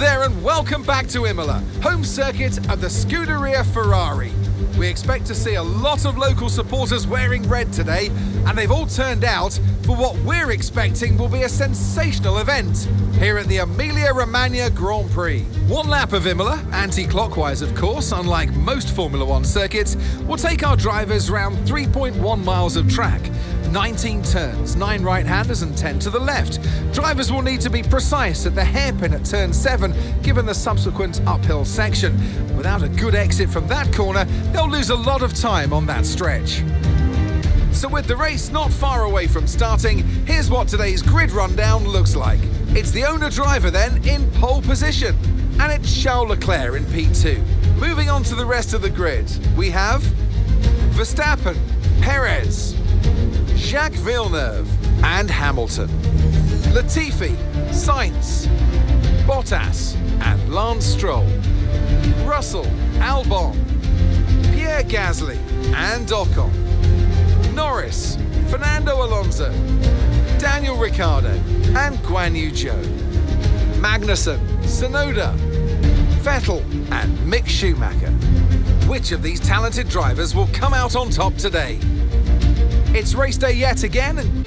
there and welcome back to Imola, home circuit of the Scuderia Ferrari. We expect to see a lot of local supporters wearing red today, and they've all turned out for what we're expecting will be a sensational event here at the Emilia Romagna Grand Prix. One lap of Imola, anti-clockwise of course, unlike most Formula One circuits, will take our drivers around 3.1 miles of track. 19 turns, 9 right-handers and 10 to the left. Drivers will need to be precise at the hairpin at turn 7, given the subsequent uphill section. Without a good exit from that corner, they'll lose a lot of time on that stretch. So with the race not far away from starting, here's what today's grid rundown looks like. It's the owner-driver then in pole position, and it's Charles Leclerc in P2. Moving on to the rest of the grid, we have Verstappen, Perez, Jacques Villeneuve and Hamilton, Latifi, Sainz, Bottas and Lance Stroll, Russell, Albon, Pierre Gasly and Ocon, Norris, Fernando Alonso, Daniel Ricciardo and Guan Yu Zhou, Magnussen, Tsunoda, Vettel and Mick Schumacher. Which of these talented drivers will come out on top today? It's race day yet again, and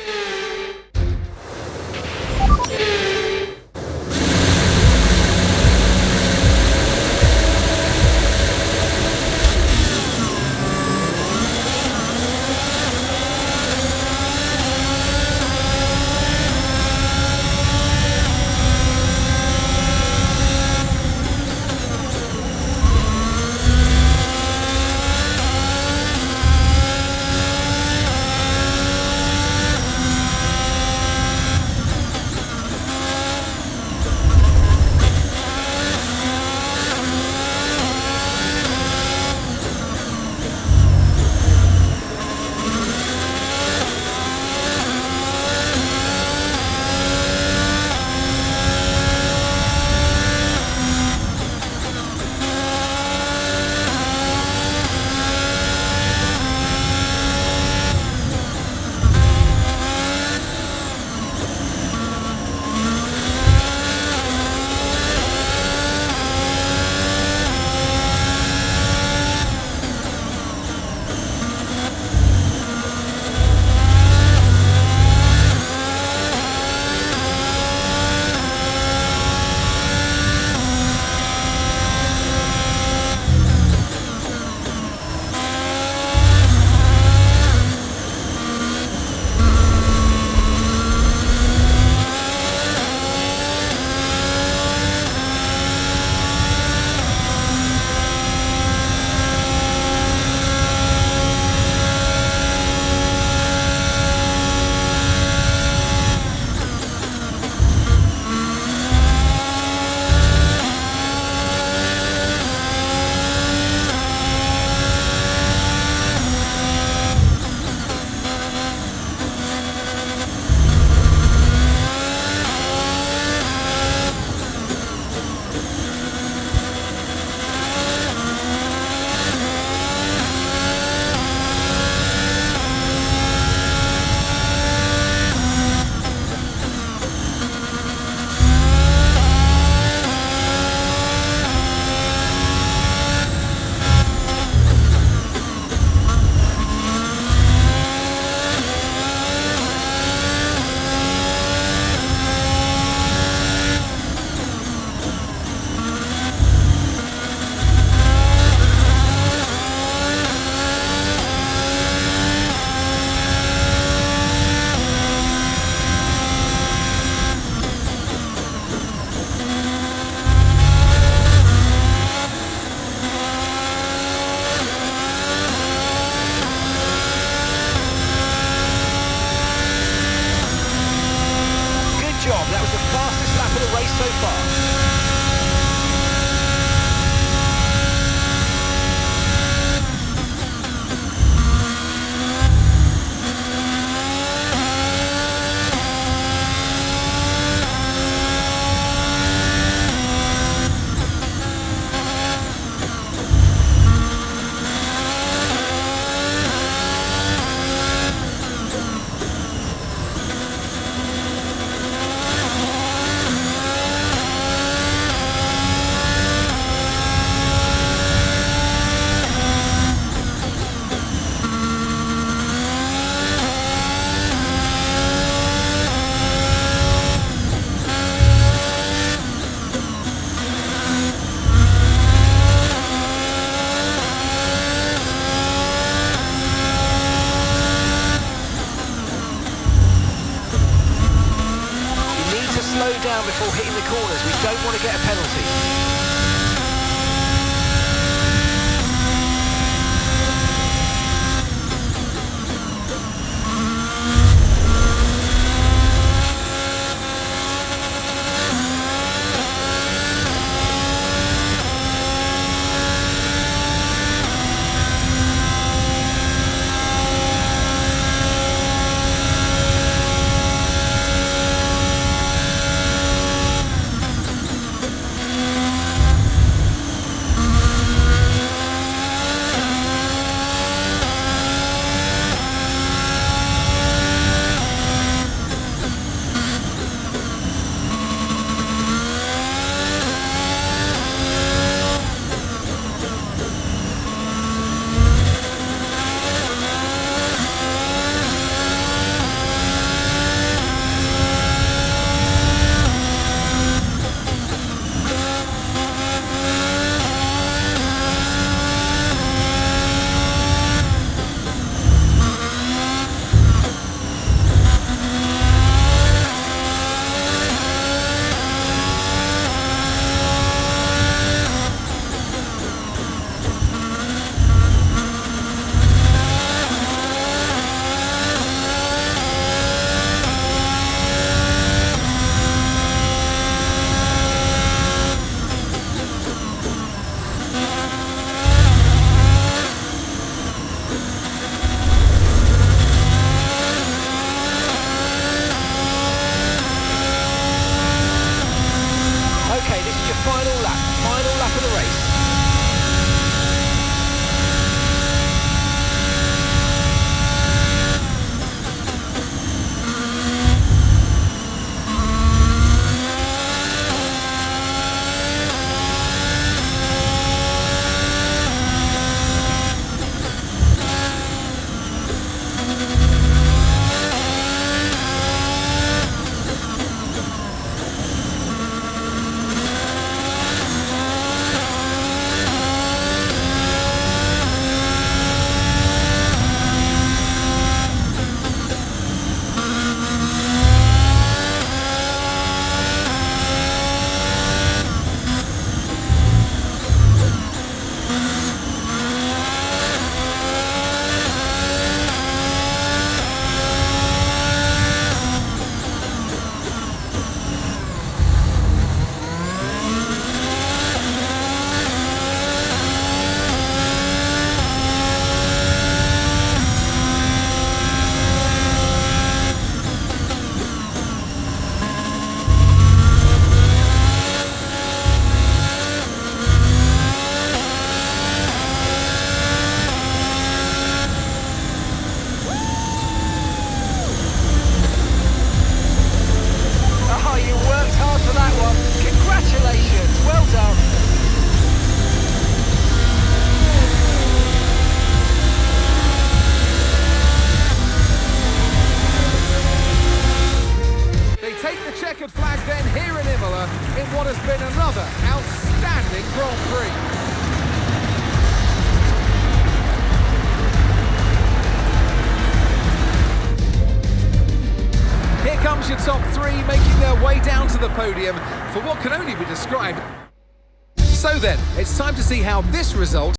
We don't want to get a penalty. Final lap of the race. Checkered flag then here in Imola in what has been another outstanding Grand Prix. Here comes your top three making their way down to the podium for what can only be described. So then, it's time to see how this result